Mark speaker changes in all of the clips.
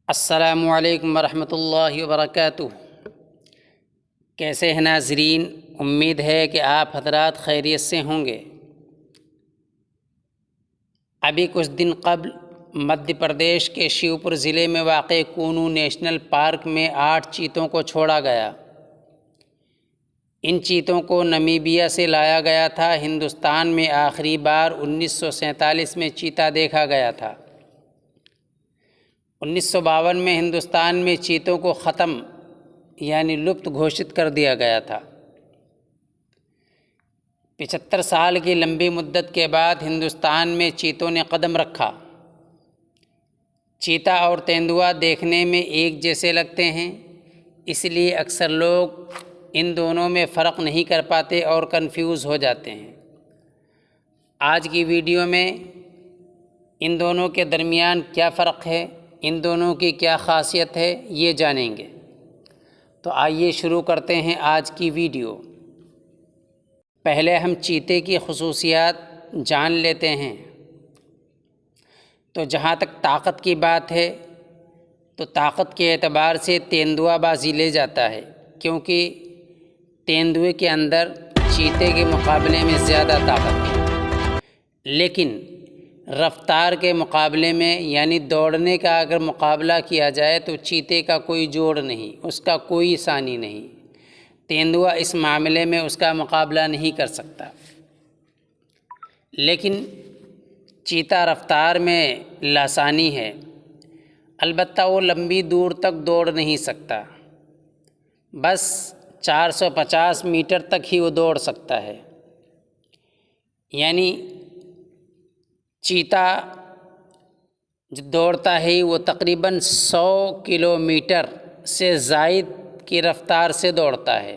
Speaker 1: السلام علیکم ورحمۃ اللہ وبرکاتہ۔ کیسے ہیں ناظرین؟ امید ہے کہ آپ حضرات خیریت سے ہوں گے۔ ابھی کچھ دن قبل مدھیہ پردیش کے شیوپور ضلع میں واقع کونو نیشنل پارک میں 8 چیتوں کو چھوڑا گیا۔ ان چیتوں کو نمیبیا سے لایا گیا تھا۔ ہندوستان میں آخری بار 1947 میں چیتا دیکھا گیا تھا۔ 1952 میں ہندوستان میں چیتوں کو ختم یعنی لپت گھوشت کر دیا گیا تھا۔ 75 سال کی لمبی مدت کے بعد ہندوستان میں چیتوں نے قدم رکھا۔ چیتا اور تیندوا دیکھنے میں ایک جیسے لگتے ہیں، اس لیے اکثر لوگ ان دونوں میں فرق نہیں کر پاتے اور کنفیوز ہو جاتے ہیں۔ آج کی ویڈیو میں ان دونوں کے درمیان کیا فرق ہے، ان دونوں کی کیا خاصیت ہے، یہ جانیں گے۔ تو آئیے شروع کرتے ہیں آج کی ویڈیو۔ پہلے ہم چیتے کی خصوصیات جان لیتے ہیں۔ تو جہاں تک طاقت کی بات ہے تو طاقت کے اعتبار سے تیندوا بازی لے جاتا ہے، کیونکہ تیندوے کے اندر چیتے کے مقابلے میں زیادہ طاقت ہے۔ لیکن رفتار کے مقابلے میں یعنی دوڑنے کا اگر مقابلہ کیا جائے تو چیتے کا کوئی جوڑ نہیں، اس کا کوئی ثانی نہیں۔ تیندوا اس معاملے میں اس کا مقابلہ نہیں کر سکتا۔ لیکن چیتا رفتار میں لاثانی ہے، البتہ وہ لمبی دور تک دوڑ نہیں سکتا، بس 450 میٹر تک ہی وہ دوڑ سکتا ہے۔ یعنی چیتا جو دوڑتا ہے وہ تقریباً 100 کلومیٹر سے زائد کی رفتار سے دوڑتا ہے،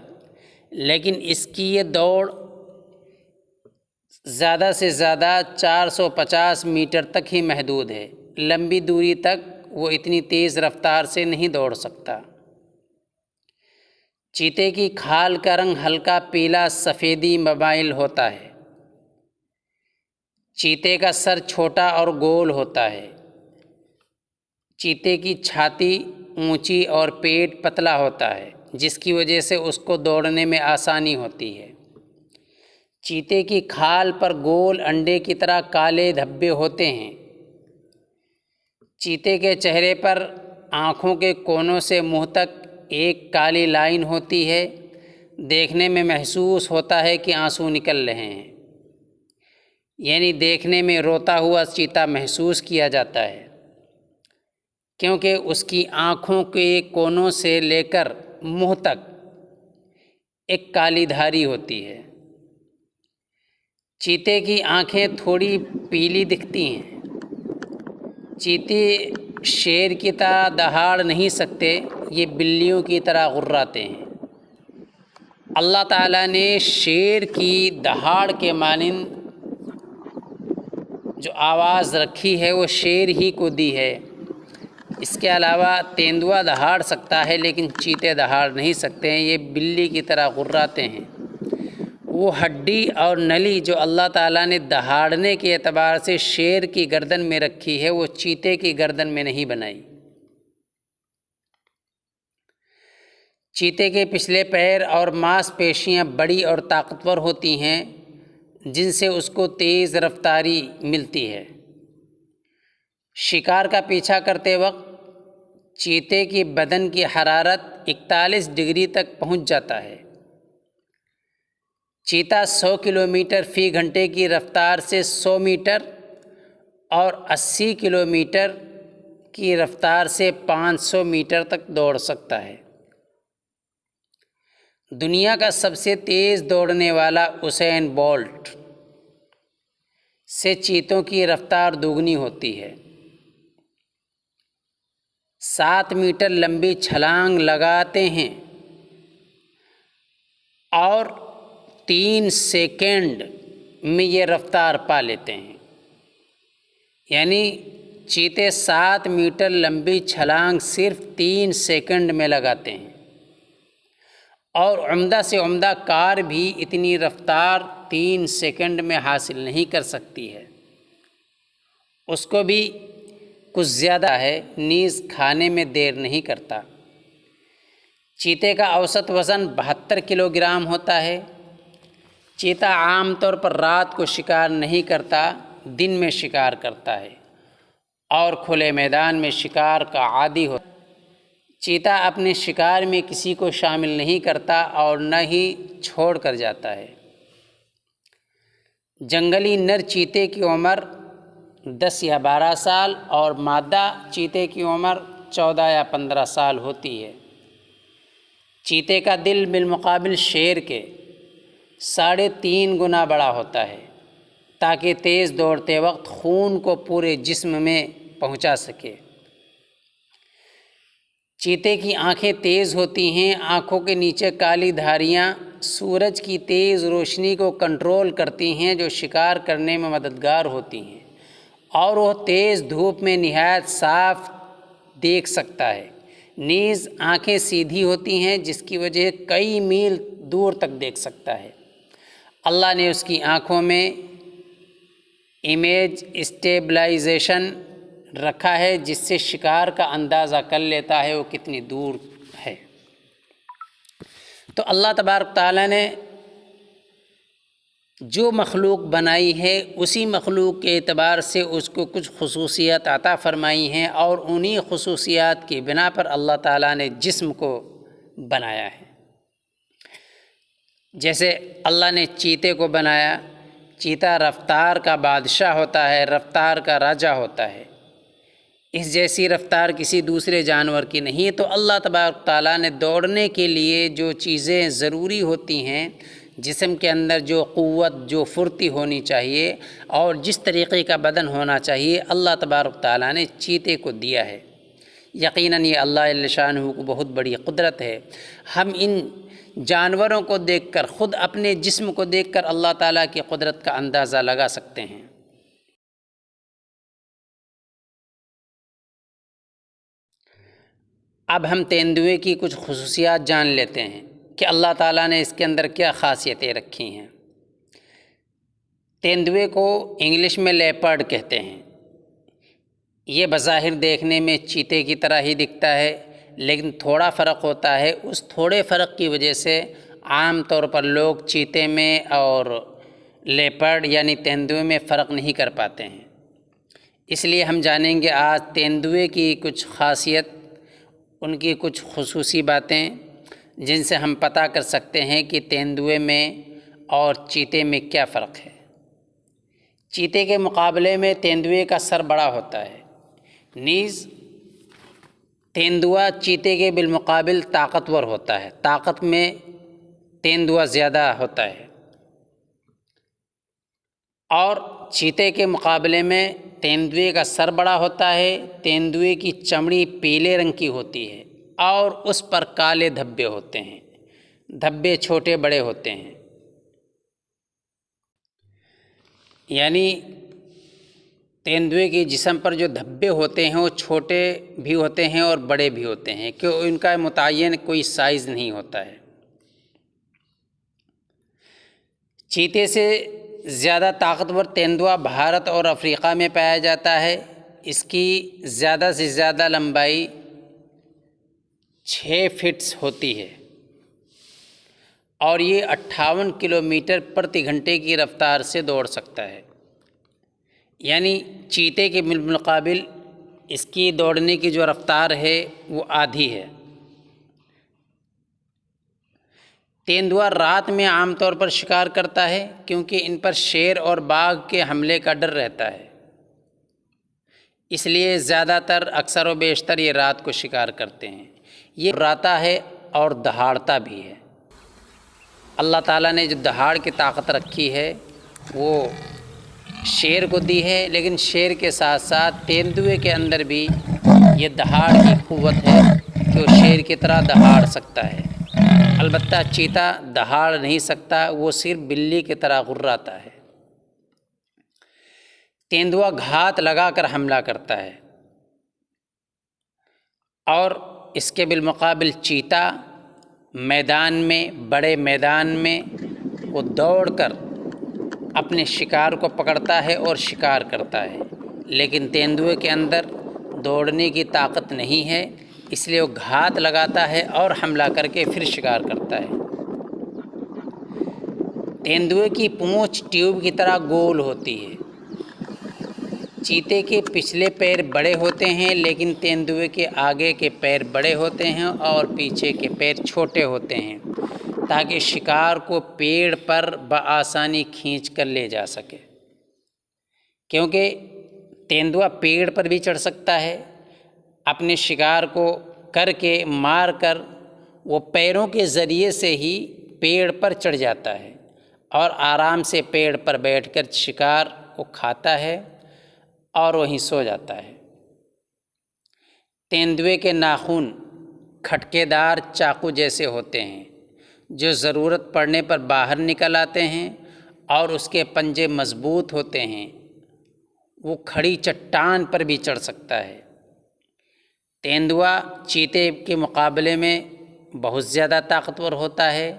Speaker 1: لیکن اس کی یہ دوڑ زیادہ سے زیادہ 450 میٹر تک ہی محدود ہے۔ لمبی دوری تک وہ اتنی تیز رفتار سے نہیں دوڑ سکتا۔ چیتے کی کھال کا رنگ ہلکا پیلا سفیدی ممائل ہوتا ہے۔ چیتے کا سر چھوٹا اور گول ہوتا ہے۔ چیتے کی چھاتی اونچی اور پیٹ پتلا ہوتا ہے، جس کی وجہ سے اس کو دوڑنے میں آسانی ہوتی ہے۔ چیتے کی کھال پر گول انڈے کی طرح کالے دھبے ہوتے ہیں۔ چیتے کے چہرے پر آنکھوں کے کونوں سے منہ تک ایک کالی لائن ہوتی ہے۔ دیکھنے میں محسوس ہوتا ہے کہ آنسو نکل رہے ہیں، یعنی دیکھنے میں روتا ہوا چیتا محسوس کیا جاتا ہے، کیونکہ اس کی آنکھوں کے کونوں سے لے کر منہ تک ایک کالی دھاری ہوتی ہے۔ چیتے کی آنکھیں تھوڑی پیلی دکھتی ہیں۔ چیتے شیر کی طرح دہاڑ نہیں سکتے، یہ بلیوں کی طرح غراتے ہیں۔ اللہ تعالیٰ نے شیر کی دہاڑ کے مانند جو آواز رکھی ہے وہ شیر ہی کو دی ہے۔ اس کے علاوہ تیندوا دہاڑ سکتا ہے لیکن چیتے دہاڑ نہیں سکتے ہیں، یہ بلی کی طرح غراتے ہیں۔ وہ ہڈی اور نلی جو اللہ تعالیٰ نے دہاڑنے کے اعتبار سے شیر کی گردن میں رکھی ہے وہ چیتے کی گردن میں نہیں بنائی۔ چیتے کے پچھلے پیر اور ماس پیشیاں بڑی اور طاقتور ہوتی ہیں، جن سے اس کو تیز رفتاری ملتی ہے۔ شکار کا پیچھا کرتے وقت چیتے کی بدن کی حرارت 41 ڈگری تک پہنچ جاتا ہے۔ چیتا 100 کلومیٹر فی گھنٹے کی رفتار سے 100 میٹر اور 80 کلومیٹر کی رفتار سے 500 میٹر تک دوڑ سکتا ہے۔ دنیا کا سب سے تیز دوڑنے والا اسین بولٹ سے چیتوں کی رفتار دوگنی ہوتی ہے۔ 7 میٹر لمبی چھلانگ لگاتے ہیں اور 3 سیکنڈ میں یہ رفتار پا لیتے ہیں۔ یعنی چیتے 7 میٹر لمبی چھلانگ صرف 3 سیکنڈ میں لگاتے ہیں، اور عمدہ سے عمدہ کار بھی اتنی رفتار 3 سیکنڈ میں حاصل نہیں کر سکتی ہے۔ اس کو بھی کچھ زیادہ ہے، نیز کھانے میں دیر نہیں کرتا۔ چیتے کا اوسط وزن 72 کلو گرام ہوتا ہے۔ چیتا عام طور پر رات کو شکار نہیں کرتا، دن میں شکار کرتا ہے اور کھلے میدان میں شکار کا عادی ہوتا ہے۔ چیتا اپنے شکار میں کسی کو شامل نہیں کرتا اور نہ ہی چھوڑ کر جاتا ہے۔ جنگلی نر چیتے کی عمر 10 یا 12 سال اور مادہ چیتے کی عمر 14 یا 15 سال ہوتی ہے۔ چیتے کا دل بالمقابل شیر کے 3.5 گنا بڑا ہوتا ہے تاکہ تیز دوڑتے وقت خون کو پورے جسم میں پہنچا سکے۔ چیتے کی آنکھیں تیز ہوتی ہیں، آنکھوں کے نیچے کالی دھاریاں سورج کی تیز روشنی کو کنٹرول کرتی ہیں جو شکار کرنے میں مددگار ہوتی ہیں، اور وہ تیز دھوپ میں نہایت صاف دیکھ سکتا ہے۔ نیز آنکھیں سیدھی ہوتی ہیں جس کی وجہ کئی میل دور تک دیکھ سکتا ہے۔ اللہ نے اس کی آنکھوں میں امیج اسٹیبلائزیشن رکھا ہے جس سے شکار کا اندازہ کر لیتا ہے وہ کتنی دور ہے۔ تو اللہ تبارک تعالیٰ نے جو مخلوق بنائی ہے اسی مخلوق کے اعتبار سے اس کو کچھ خصوصیات عطا فرمائی ہیں، اور انہی خصوصیات کی بنا پر اللہ تعالیٰ نے جسم کو بنایا ہے۔ جیسے اللہ نے چیتے کو بنایا، چیتا رفتار کا بادشاہ ہوتا ہے، رفتار کا راجہ ہوتا ہے۔ اس جیسی رفتار کسی دوسرے جانور کی نہیں ہے۔ تو اللہ تبارک تعالیٰ نے دوڑنے کے لیے جو چیزیں ضروری ہوتی ہیں، جسم کے اندر جو قوت، جو پھرتی ہونی چاہیے اور جس طریقے کا بدن ہونا چاہیے، اللہ تبارک تعالیٰ نے چیتے کو دیا ہے۔ یقیناً یہ اللہ جل شانہ کو بہت بڑی قدرت ہے۔ ہم ان جانوروں کو دیکھ کر، خود اپنے جسم کو دیکھ کر اللہ تعالیٰ کی قدرت کا اندازہ لگا سکتے ہیں۔ اب ہم تیندوے کی کچھ خصوصیات جان لیتے ہیں کہ اللہ تعالیٰ نے اس کے اندر کیا خاصیتیں رکھی ہیں۔ تیندوے کو انگلش میں لیپرڈ کہتے ہیں۔ یہ بظاہر دیکھنے میں چیتے کی طرح ہی دکھتا ہے، لیکن تھوڑا فرق ہوتا ہے۔ اس تھوڑے فرق کی وجہ سے عام طور پر لوگ چیتے میں اور لیپرڈ یعنی تیندوے میں فرق نہیں کر پاتے ہیں۔ اس لیے ہم جانیں گے آج تیندوے کی کچھ خاصیت، ان کی کچھ خصوصی باتیں جن سے ہم پتہ کر سکتے ہیں کہ تیندوے میں اور چیتے میں کیا فرق ہے۔ چیتے کے مقابلے میں تیندوے کا سر بڑا ہوتا ہے، نیز تیندوا چیتے کے بالمقابل طاقتور ہوتا ہے، طاقت میں تیندوا زیادہ ہوتا ہے، اور چیتے کے مقابلے میں تیندوے کا سر بڑا ہوتا ہے، تیندوے کی چمڑی پیلے رنگ کی ہوتی ہے اور اس پر کالے دھبے ہوتے ہیں، دھبے چھوٹے بڑے ہوتے ہیں۔ یعنی تیندوے کے جسم پر جو دھبے ہوتے ہیں وہ چھوٹے بھی ہوتے ہیں اور بڑے بھی ہوتے ہیں، کہ ان کا متعین کوئی سائز نہیں ہوتا ہے۔ چیتے سے زیادہ طاقتور تیندوا بھارت اور افریقہ میں پایا جاتا ہے۔ اس کی زیادہ سے زیادہ لمبائی 6 فٹ ہوتی ہے اور یہ 58 کلومیٹر پرتی گھنٹے کی رفتار سے دوڑ سکتا ہے۔ یعنی چیتے کے بالمقابل اس کی دوڑنے کی جو رفتار ہے وہ آدھی ہے۔ تیندوا رات میں عام طور پر شکار کرتا ہے کیونکہ ان پر شیر اور باغ کے حملے کا ڈر رہتا ہے، اس لیے زیادہ تر اکثر و بیشتر یہ رات کو شکار کرتے ہیں۔ یہ راتا ہے اور دہاڑتا بھی ہے۔ اللہ تعالیٰ نے جو دہاڑ کی طاقت رکھی ہے وہ شیر کو دی ہے، لیکن شیر کے ساتھ ساتھ تیندوے کے اندر بھی یہ دہاڑ کی قوت ہے کہ وہ شیر کی طرح دہاڑ سکتا ہے۔ البتہ چیتا دہاڑ نہیں سکتا، وہ صرف بلی کی طرح غراتا ہے۔ تیندوا گھات لگا کر حملہ کرتا ہے، اور اس کے بالمقابل چیتا میدان میں، بڑے میدان میں وہ دوڑ کر اپنے شکار کو پکڑتا ہے اور شکار کرتا ہے، لیکن تیندوے کے اندر دوڑنے کی طاقت نہیں ہے، اس لیے وہ گھات لگاتا ہے اور حملہ کر کے پھر شکار کرتا ہے۔ تیندوے کی پونچھ ٹیوب کی طرح گول ہوتی ہے۔ چیتے کے پچھلے پیر بڑے ہوتے ہیں لیکن تیندوے کے آگے کے پیر بڑے ہوتے ہیں اور پیچھے کے پیر چھوٹے ہوتے ہیں تاکہ شکار کو پیڑ پر بآسانی کھینچ کر لے جا سکے، کیونکہ تیندوا پیڑ پر بھی چڑھ سکتا ہے۔ اپنے شکار کو کر کے مار کر وہ پیروں کے ذریعے سے ہی پیڑ پر چڑھ جاتا ہے اور آرام سے پیڑ پر بیٹھ کر شکار کو کھاتا ہے اور وہیں سو جاتا ہے۔ تیندوے کے ناخن کھٹکے دار چاقو جیسے ہوتے ہیں جو ضرورت پڑنے پر باہر نکل آتے ہیں، اور اس کے پنجے مضبوط ہوتے ہیں، وہ کھڑی چٹان پر بھی چڑھ سکتا ہے۔ تیندوا چیتے کے مقابلے میں بہت زیادہ طاقتور ہوتا ہے،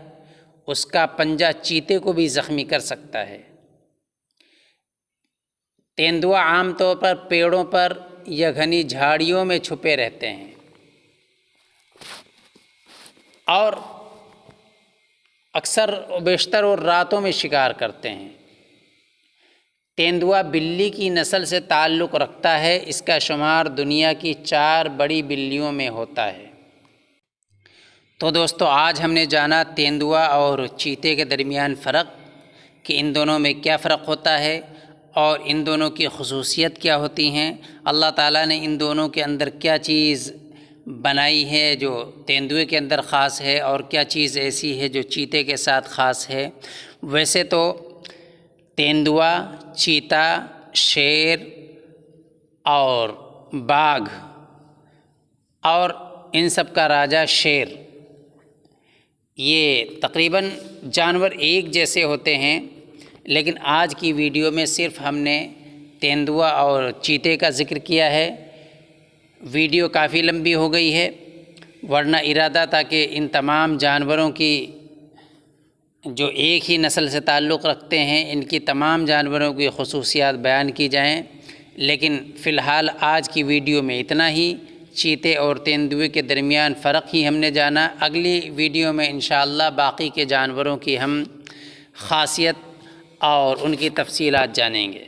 Speaker 1: اس کا پنجہ چیتے کو بھی زخمی کر سکتا ہے۔ تیندوا عام طور پر پیڑوں پر یا گھنی جھاڑیوں میں چھپے رہتے ہیں اور اکثر و بیشتر اور راتوں میں شکار کرتے ہیں۔ تیندوا بلی کی نسل سے تعلق رکھتا ہے، اس کا شمار دنیا کی 4 بڑی بلیوں میں ہوتا ہے۔ تو دوستو، آج ہم نے جانا تیندوا اور چیتے کے درمیان فرق، کہ ان دونوں میں کیا فرق ہوتا ہے اور ان دونوں کی خصوصیت کیا ہوتی ہیں، اللہ تعالیٰ نے ان دونوں کے اندر کیا چیز بنائی ہے جو تیندوے کے اندر خاص ہے اور کیا چیز ایسی ہے جو چیتے کے ساتھ خاص ہے۔ ویسے تو تیندوا، چیتا، شیر اور باگھ اور ان سب کا راجا شیر، یہ تقریباً جانور ایک جیسے ہوتے ہیں، لیکن آج کی ویڈیو میں صرف ہم نے تیندوا اور چیتے کا ذکر کیا ہے۔ ویڈیو کافی لمبی ہو گئی ہے، ورنہ ارادہ تھا کہ ان تمام جانوروں کی جو ایک ہی نسل سے تعلق رکھتے ہیں، ان کی تمام جانوروں کی خصوصیات بیان کی جائیں، لیکن فی الحال آج کی ویڈیو میں اتنا ہی۔ چیتے اور تیندوے کے درمیان فرق ہی ہم نے جانا۔ اگلی ویڈیو میں انشاءاللہ باقی کے جانوروں کی ہم خاصیت اور ان کی تفصیلات جانیں گے۔